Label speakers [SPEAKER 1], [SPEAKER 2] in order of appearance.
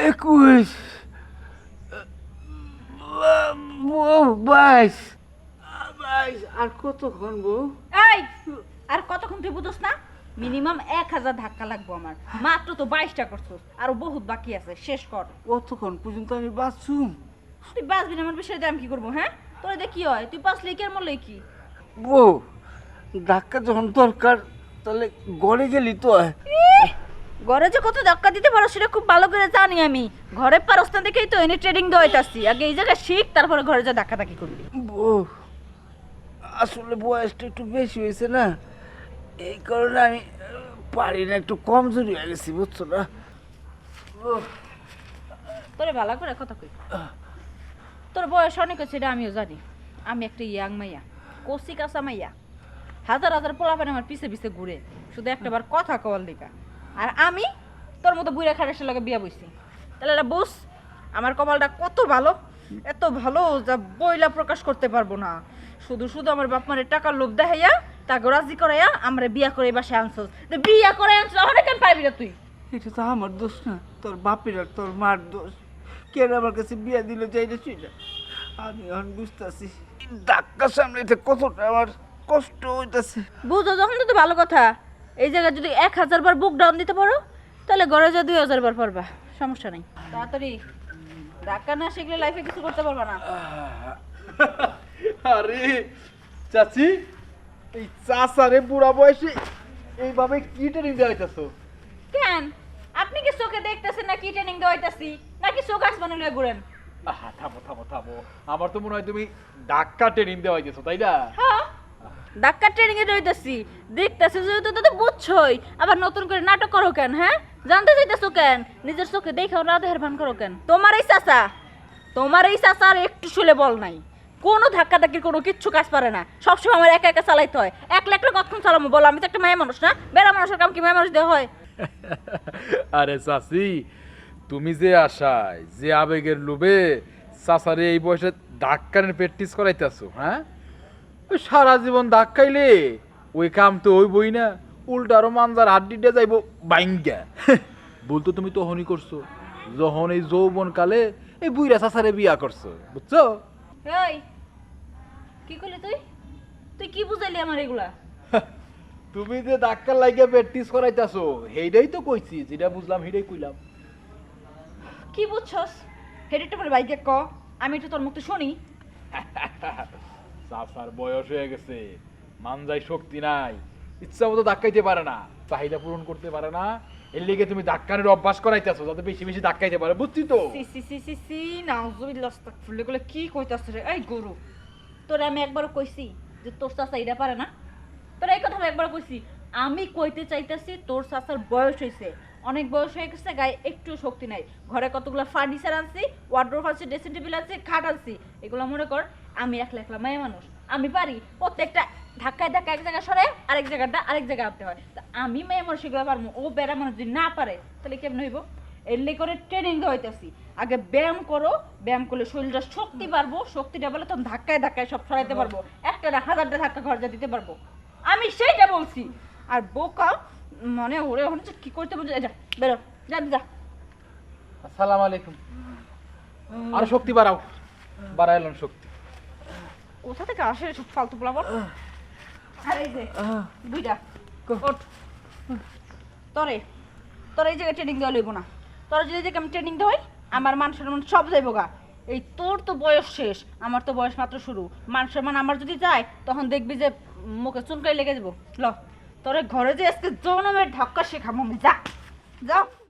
[SPEAKER 1] 21 22 22 আর কতক্ষণ বউ?
[SPEAKER 2] এই আর কতক্ষণ তুই বুঝছ না? মিনিমাম 1000 ধাক্কা লাগবো আমার। মাত্র তো 22টা করছস, আরো বহুত বাকি আছে, শেষ কর।
[SPEAKER 1] কতক্ষণ পর্যন্ত আমি বাঁচুম?
[SPEAKER 2] তুই বাঁচবি না আমার বিষয়ে আমি কি করবো? হ্যাঁ, তোর এটা কি হয়? তুই বাঁচলে কি আর মরলে কি?
[SPEAKER 1] বউ, ধাক্কা যখন দরকার তাহলে ঘরে গেলি তো হয়।
[SPEAKER 2] ঘরে যে কত ধাক্কা দিতে পারো সেটা খুব ভালো করে জানি আমি। ঘরে পারস না দেখেই তো এনে ট্রেডিং দেওয়াইতাছি। আগে এই জায়গায় শিখ, তারপরে ঘরে যা ধাক্কা ধাক্কি করবি।
[SPEAKER 1] বউ, আসলে বয়সটা একটু বেশি হয়েছে না, এই কারণে আমি পারি না, একটু কমজোরি হয়ে গেছি, বুঝছো না?
[SPEAKER 2] তোরে ভালো করে কথা কই। তোর বয়স অনেক হচ্ছে এটা আমিও জানি। আমি একটা ইয়াং মাইয়া, কচি কাঁচা মাইয়া। হাজার হাজার পোলাপান আমার পিছে পিছে ঘুরে, শুধু একটাবার কথা কওয়ার লিগা। আর আমি তোর মতো বুড়া খারেসের লগে বিয়া বইছি। তাহলে এটা বুঝ আমার কপালটা কত ভালো, এত ভালো যা বইলা প্রকাশ করতে পারবো না। শুধু শুধু আমার বাপ মারের টাকার লোভ দেখাইয়া তাকে রাজি করাইয়া আমরা বিয়া করে বাসে আনছস। বিয়া করে আনছস আমার কেন পারবি না তুই?
[SPEAKER 1] এটা তো আমার দোষ না, তোর বাপের আর তোর মার দোষ। কেন আমার কাছে বিয়া দিল চাইলে না? আমি এখন বুঝতেছি ধাক্কা সামলাইতে কতটা আমার কষ্ট হইতেছে।
[SPEAKER 2] বুঝো যখন তো ভালো কথা। এই জায়গায় যদি 1000 বার বুক ডাউন দিতে পারো তাহলে ঘরে যা 2000 বার পারবা, সমস্যা নেই। তাড়াতাড়ি ধাক্কা না শিখলে লাইফে কিছু করতে পারবা না।
[SPEAKER 3] আরে চাচি, এই চাচারে বুড়া বয়সে এইভাবে কি ট্রেনিং দেওয়া হইতাছো?
[SPEAKER 2] কেন আপনি কি চোখে দেখতেছেন না কি ট্রেনিং দেওয়াইতাছি, নাকি চোখ আসমানে লয়ে ঘুরেন?
[SPEAKER 3] আহা, থামো থামো থামো, আমার তো মনে হয় তুমি ধাক্কা ট্রেনিং দেওয়া হইতেছো, তাই না?
[SPEAKER 2] হ্যাঁ, ধাক্কা ট্রেনিং এ রইতাছি। দেখতেছি যেহেতু তো বুঝছই, আবার নতুন করে নাটক করো কেন? হ্যাঁ, জানতে চাইতেছো কেন? নিজের চোখে দেখাও না দেহের ভান করো কেন? তোমার এই চাচা আর একটু শুলে বল নাই। কোনো ধাক্কা ধাক্কির কোনো কিচ্ছু কাজ পারে না, সবসময় আমার একা একা চালাইতে হয়। একলা একলা কতক্ষণ চালাবো বলো? আমি তো একটা মায়া মানুষ না, বেড়া মানুষের কাম কি মায়া মানুষ দেওয়া হয়?
[SPEAKER 3] আরে চাচি, তুমি যে আশায় যে আবেগের লোভে চাচারে এই বয়সে ধাক্কানের প্র্যাকটিস করাইতেছো, হ্যাঁ? ওই সারা জীবন ধাক্কাইলে ওই কাম তো হইবই না, উল্টা আরো মানজার হাড্ডিটা যাইবো বাইঙ্গা। ভুল তো তুমি তখনই করছো যখন এই যৌবন কালে এই বুইরা চাচারে বিয়া করছো, বুঝছো?
[SPEAKER 2] এই কি করলি তুই? তুই কি বুঝাইলি আমার এগুলা?
[SPEAKER 3] তুমি যে ধাক্কা লাগিয়ে প্র্যাকটিস করাইতেছো সেইটাই তো কইছি, যেটা বুঝলাম সেইটাই কইলাম।
[SPEAKER 2] কি বুঝছস? হেডেটা পরে বাইকে ক, আমি একটু তোর মুখে শুনি।
[SPEAKER 3] চাচার বয়স হয়ে গেছে, মানজাই শক্তি নাই, ইচ্ছা মতো ধাক্কাইতে পারে না, চাহিদা পূরণ করতে পারে না। এর লিগে তুমি ধাক্কানোর অভ্যাস করাইতেছো যাতে বেশি বেশি ধাক্কাইতে পারে, বুঝছি তো?
[SPEAKER 2] সি সি সি সি সি নাউজুবিল্লাহ আস্তাগফিরুল্লাহ, এগুলো কি কইতাছ রে? এই গরু, তোরে আমি একবারও কইছি যে তোর চাচা এটা পারে না? তোর এই কথা আমি একবার কইছি? আমি কইতে চাইতাছি তোর চাচার বয়স হইছে, অনেক বয়স হয়ে গেছে, গায়ে একটু শক্তি নাই। ঘরে কতগুলো ফার্নিচার আনছি, ওয়ার্ডরোব আছে, ড্রেসিং টেবিল আছে, খাট আনছি, এগুলো মনে কর আমি একলা একলা মেয়ে মানুষ, আমি পারি প্রত্যেকটা ধাক্কায় ধাক্কা এক জায়গায় সরে আরেক জায়গাটা আরেক জায়গায় আনতে হয়। তা আমি মেয়ে মানুষ এগুলো পারবো, ও বেড়া মানুষ যদি না পারে তাহলে কেমন হইব? এলে করে ট্রেনিং দেওয়াইতেছি। আগে ব্যায়াম করো, ব্যায়াম করলে শরীরটা শক্তি পারবো, শক্তিটা বলে তখন ধাক্কায় ধাক্কায় সব সরাইতে পারবো, একটা না হাজারটা ধাক্কা খরচা দিতে পারবো, আমি সেইটা বলছি। আর বোকা মানে ওরে হচ্ছে কি করতে বলছে, যা বেরো, যা যা।
[SPEAKER 3] আসসালামু আলাইকুম। আরো শক্তি বাড়াও, বাড়াইলাম শক্তি।
[SPEAKER 2] কোথা থেকে আসে সব ফালতু পোলাবন? আর এই যে দুইটা ওঠ। তোরে তোর এই জায়গায় ট্রেনিং দেওয়া লইব না। তোর যদি এই জায়গায় আমি ট্রেনিং দেওয়াই আমার মান সম্মান সব যাইব গা। এই তোর তো বয়স শেষ, আমার তো বয়স মাত্র শুরু। মান সম্মান আমার যদি যায় তখন দেখবি যে মুখে চুনকাই লেগে যাবো। ল তোরে ঘরে যে আজকে জনমের ধাক্কা শেখাবো আমি, যা যাও।